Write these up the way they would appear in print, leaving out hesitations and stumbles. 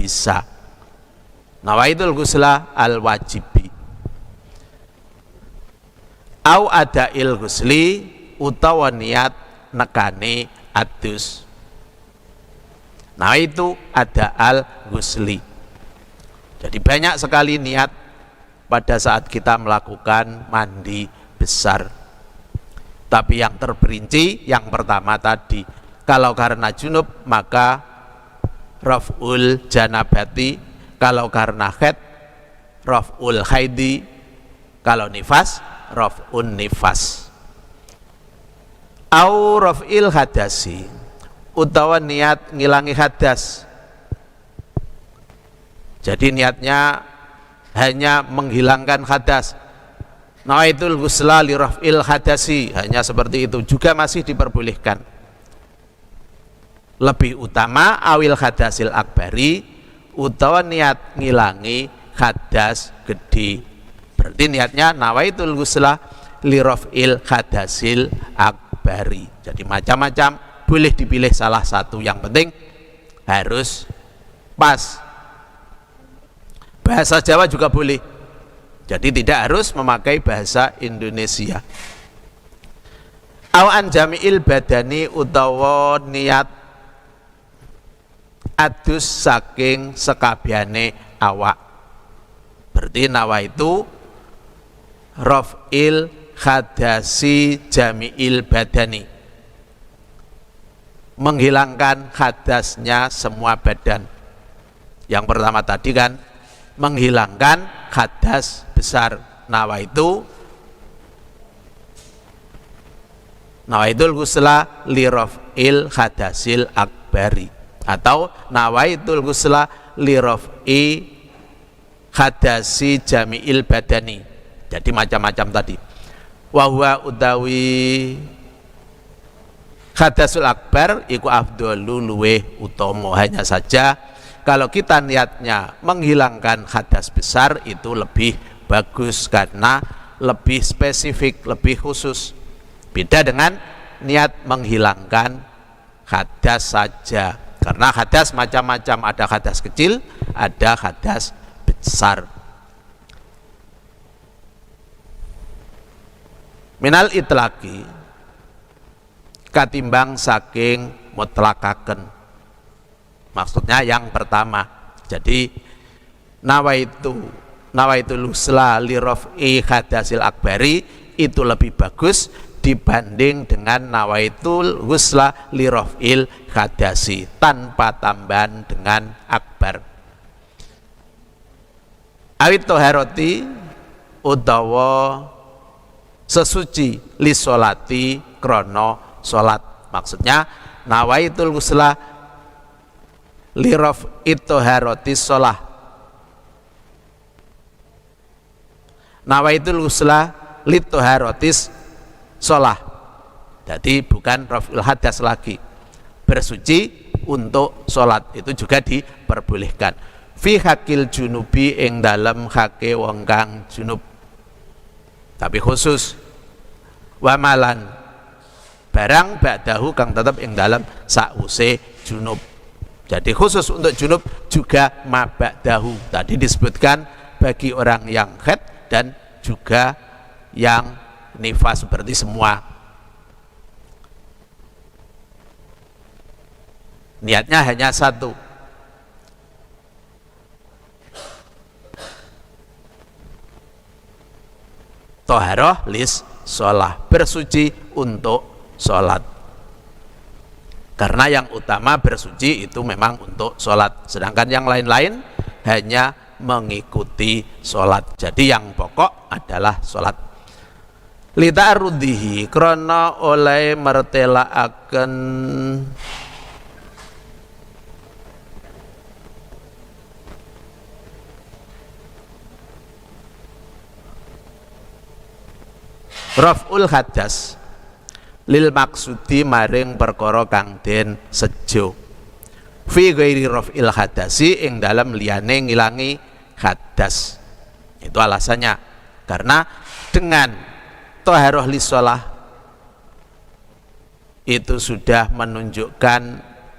bisa. Nawaitul ghusla al wajibi au adail ghusli utawa niat nekani adus. Nah itu ada al ghusli. Jadi banyak sekali niat pada saat kita melakukan mandi besar. Tapi yang terperinci yang pertama tadi, kalau karena junub maka raf'ul janabati, kalau karena haid raf'ul haidi, kalau nifas raf'un nifas. Au raf'il hadasi, utawa niat ngilangi hadas. Jadi niatnya hanya menghilangkan hadas. Nawaitul ghusla li raf'il hadasi, hanya seperti itu juga masih diperbolehkan. Lebih utama awil hadasil akbari, utawa niat ngilangi hadas gede. Berarti niatnya nawaitul ghusla li raf'il hadasil akbari. Jadi macam-macam, boleh dipilih salah satu, yang penting harus pas. Bahasa Jawa juga boleh, jadi tidak harus memakai bahasa Indonesia. Aw an jami'il badani, utawa niat adus saking sekabiane awak. Berarti nawaitu raf'il hadasi jami'il badani, menghilangkan hadasnya semua badan. Yang pertama tadi kan menghilangkan hadas besar. Nawaitul ghusla li raf'il hadasil akbari, atau nawaitul ghusla li raf'i hadasi jami'il badani. Jadi macam-macam tadi. Wa huwa utawi hadasul akbar iku afdhalu luweh utama. Hanya saja kalau kita niatnya menghilangkan hadas besar itu lebih bagus karena lebih spesifik, lebih khusus. Beda dengan niat menghilangkan hadas saja. Karena hadas macam-macam, ada hadas kecil, ada hadas besar. Minal itlaqi, katimbang saking mutlakaken. Maksudnya yang pertama. Jadi nawaitul ghusla li raf'i hadasil akbari itu lebih bagus dibanding dengan nawaitul ghusla li raf'il hadasi tanpa tambahan dengan akbar. Awit toharoti, utawa sesuci li sholati krono sholat. Maksudnya nawaitul ghusla li raf'it toharoti sholah, nawaitul ghusla li toharotis sholah. Jadi bukan raf'il hadas lagi, bersuci untuk sholat itu juga diperbolehkan. Fi hakil junubi, ing dalam hake wong kang junub, tapi khusus. Wamalan, barang ba'dahu kang tetap ing dalam sause junub. Jadi khusus untuk junub juga ma ba'dahu. Tadi disebutkan bagi orang yang haid dan juga yang nifas, seperti semua. Niatnya hanya satu. Toharoh lis sholah, bersuci untuk sholat. Karena yang utama bersuci itu memang untuk sholat, sedangkan yang lain-lain hanya mengikuti sholat. Jadi yang pokok adalah sholat. Lita'arudhihi, krana oleh mertelaaken raf'ul hadas lil maksudi maring perkara kang den sejo, fi ghairi raf'il hadasi, ing dalam liyane ngilangi hadas. Itu alasannya karena dengan thaharah lisholah itu sudah menunjukkan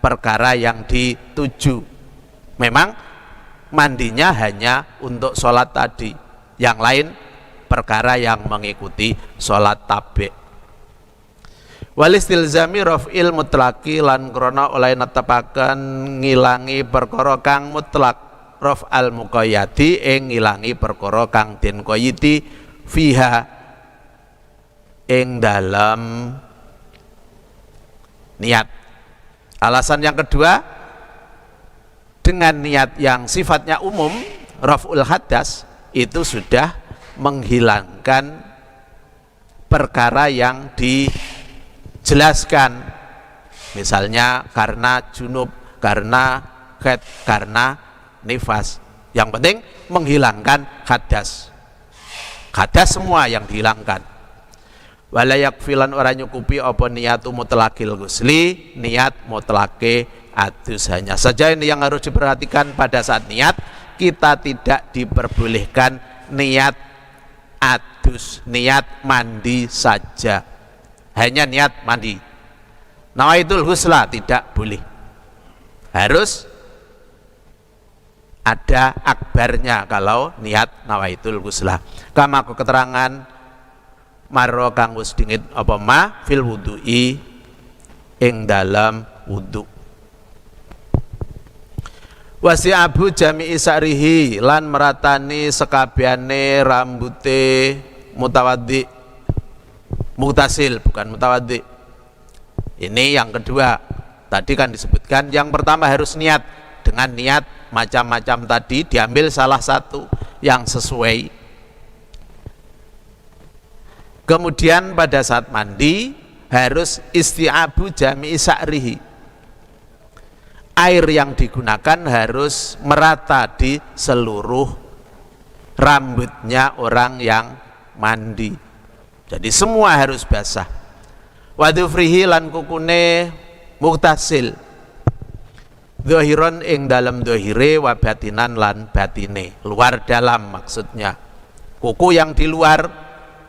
perkara yang dituju. Memang mandinya hanya untuk sholat tadi, yang lain perkara yang mengikuti sholat tabi. Walistilzami raf'il mutlaqi lan krana oleh netepaken ngilangi perkara kang mutlak, raf'al muqayyadi ing ngilangi perkara kang den qayyidi fiha ing dalam niat. Alasan yang kedua, dengan niat yang sifatnya umum, raf'ul hadas itu sudah menghilangkan perkara yang dijelaskan, misalnya karena junub, karena haid, karena nifas. Yang penting menghilangkan hadas, hadas semua yang dihilangkan. Walayak filan orang nyukupi apa niatu mutlakil gusli, niat mutlake adus. Hanya saja ini yang harus diperhatikan, pada saat niat kita tidak diperbolehkan niat adus, niat mandi saja, hanya niat mandi. Nawaitul husla tidak boleh, harus ada akbarnya kalau niat nawaitul husla. Kama keterangan marro kang wis dingin apa ma fil wudu'i ing dalam wudu. Wasi abu jami'i sa'rihi lan meratani sekabiane rambute mutawaddi, mutasil bukan mutawaddi. Ini yang kedua, tadi kan disebutkan yang pertama harus niat, dengan niat macam-macam tadi diambil salah satu yang sesuai. Kemudian pada saat mandi harus isti'abu jami'i sa'rihi, air yang digunakan harus merata di seluruh rambutnya orang yang mandi, jadi semua harus basah. Wadufrihi lan kukune muktasil, zahiron ing dalam zahire, wabatinan lan batine, luar dalam maksudnya, kuku yang di luar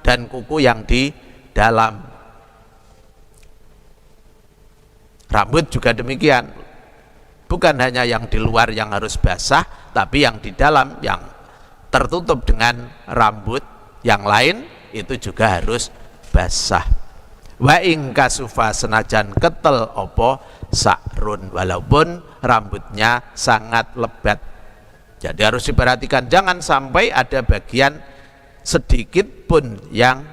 dan kuku yang di dalam. Rambut juga demikian, bukan hanya yang di luar yang harus basah, tapi yang di dalam yang tertutup dengan rambut yang lain itu juga harus basah. Wa ing kasufa senajan ketel opo sakrun, walaupun rambutnya sangat lebat. Jadi harus diperhatikan, jangan sampai ada bagian sedikit pun yang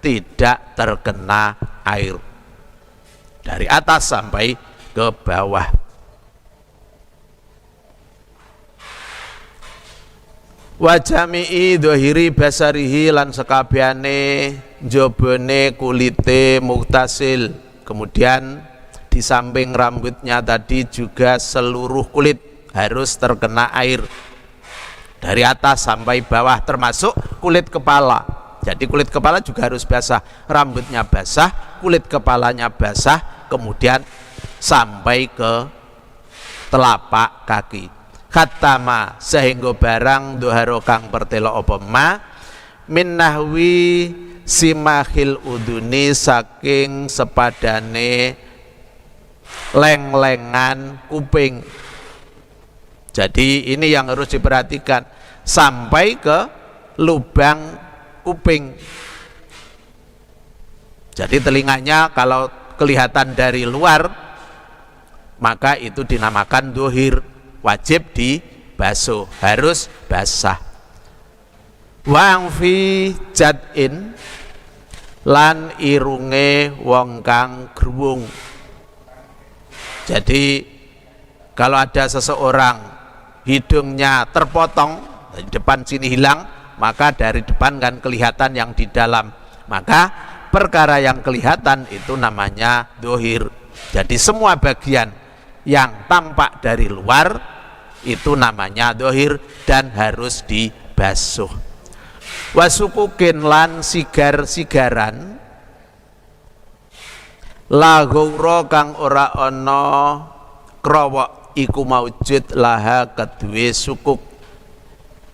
tidak terkena air dari atas sampai ke bawah. Wajami'i dohiri basarihi lan sekabiane jobone kulite muktasil. Kemudian di samping rambutnya tadi juga seluruh kulit harus terkena air dari atas sampai bawah, termasuk kulit kepala. Jadi kulit kepala juga harus basah, rambutnya basah, kulit kepalanya basah, kemudian sampai ke telapak kaki. Khatama sehingga barang doharo kang pertelo apa ma min nahwi simahil uduni, saking sepadane leng-lengan kuping. Jadi ini yang harus diperhatikan, sampai ke lubang kuping. Jadi telinganya kalau kelihatan dari luar maka itu dinamakan dohir, wajib dibasuh, harus basah. Wang fi jadin lan irunge wong kang gruwung. Jadi kalau ada seseorang hidungnya terpotong, di depan sini hilang, maka dari depan kan kelihatan yang di dalam, maka perkara yang kelihatan itu namanya dohir. Jadi semua bagian yang tampak dari luar itu namanya dohir dan harus dibasuh. Wasukukin lan sigar-sigaran laghura kang ora ana krowok iku maujud laha kedue sukuk.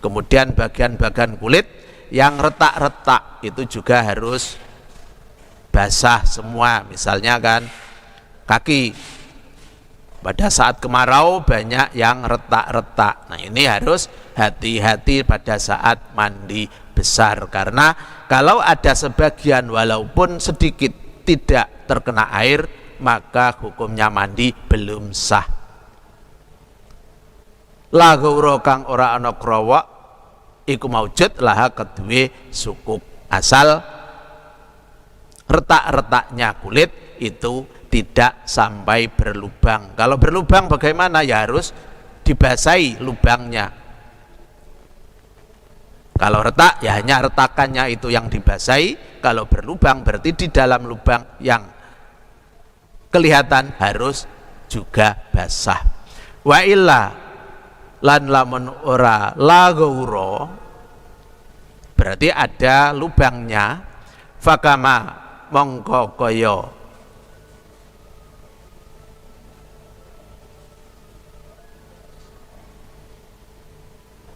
Kemudian bagian-bagian kulit yang retak-retak itu juga harus basah semua. Misalnya kan kaki, Pada saat kemarau banyak yang retak-retak. Nah, ini harus hati-hati pada saat mandi besar, karena kalau ada sebagian walaupun sedikit tidak terkena air, maka hukumnya mandi belum sah. Laghura kang ora ana krowok iku maujud laha kedue sukuk, asal retak-retaknya kulit itu tidak sampai berlubang. Kalau berlubang bagaimana? Ya harus dibasahi lubangnya. Kalau retak ya hanya retakannya itu yang dibasahi. Kalau berlubang berarti di dalam lubang yang kelihatan harus juga basah. Wa illa lan lamun ora laghura berarti ada lubangnya, fakama mongko kaya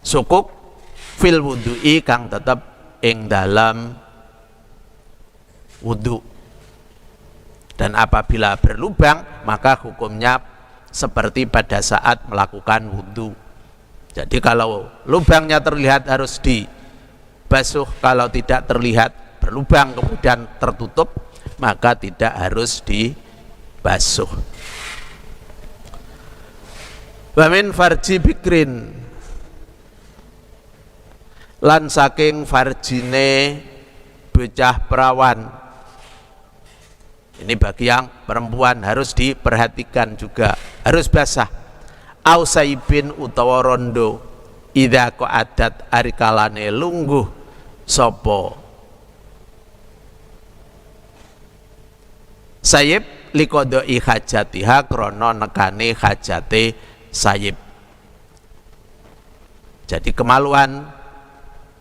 sukuk fil wudu'i kang tetep ing dalam wudu. Dan apabila berlubang maka hukumnya seperti pada saat melakukan wudu. Jadi kalau lubangnya terlihat harus dibasuh, kalau tidak terlihat berlubang kemudian tertutup maka tidak harus dibasuh. Wa min farji bikrin, lan saking farjine bocah perawan. Ini bagi yang perempuan harus diperhatikan juga, harus basah. Ausaibin utawa rondo, idza qa'adat arikalane lungguh sapa sayib liqadai hajatiha krana nekane hajate sayib. Jadi kemaluan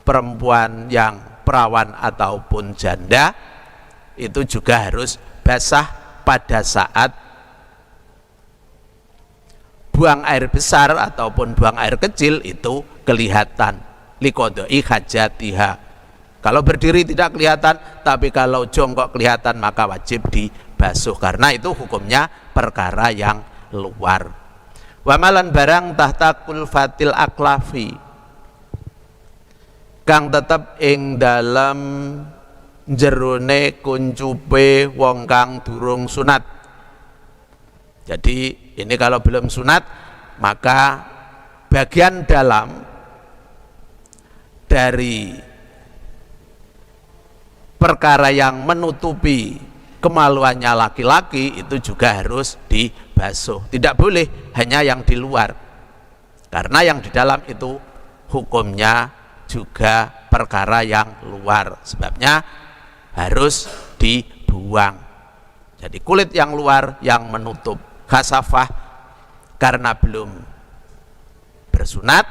perempuan yang perawan ataupun janda itu juga harus basah pada saat buang air besar ataupun buang air kecil, itu kelihatan liqadai hajatiha. Kalau berdiri tidak kelihatan, tapi kalau jongkok kelihatan maka wajib dibasuh, karena itu hukumnya perkara yang luar. Wa malan barang tahta kulfatil aklafi kang tetep ing dalam jerone kuncupe wong kang durung sunat. Jadi ini kalau belum sunat maka bagian dalam dari perkara yang menutupi kemaluannya laki-laki itu juga harus dibasuh. Tidak boleh hanya yang di luar, karena yang di dalam itu hukumnya juga perkara yang luar, sebabnya harus dibuang. Jadi kulit yang luar yang menutup khasafah karena belum bersunat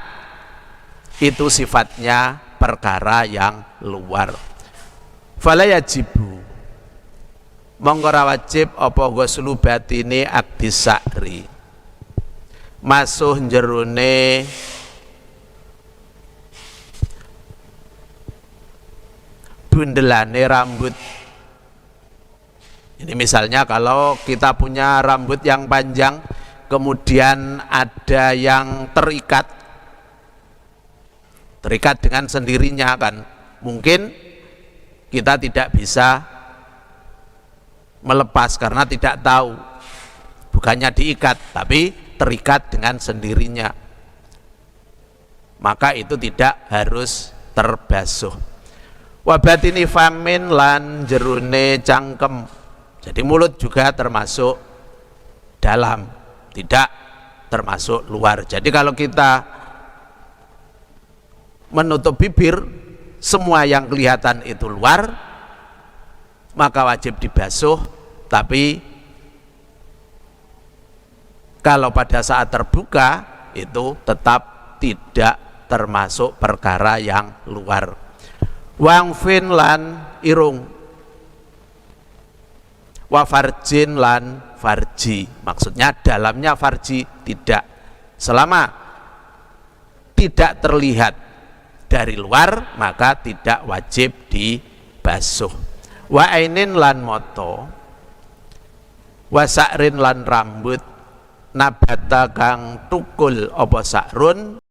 itu sifatnya perkara yang luar. Fala yajibu mongko ora wajib apa ghuslu batine akdis sa'ri, masuh jerone bundelane rambut. Ini misalnya kalau kita punya rambut yang panjang kemudian ada yang terikat dengan sendirinya, kan mungkin kita tidak bisa melepas karena tidak tahu, bukannya diikat tapi terikat dengan sendirinya, maka itu tidak harus terbasuh. Wabatini famin lan jerune cangkem, jadi mulut juga termasuk dalam, tidak termasuk luar. Jadi kalau kita menutup bibir, semua yang kelihatan itu luar, maka wajib dibasuh. Tapi kalau pada saat terbuka itu tetap tidak termasuk perkara yang luar. Wangfin lan irung, wa farjin lan farji, maksudnya dalamnya farji, tidak, selama tidak terlihat dari luar maka tidak wajib dibasuh. Wa ainin lan moto, wa sa'rin lan rambut, nabata kang tukul apa sakrun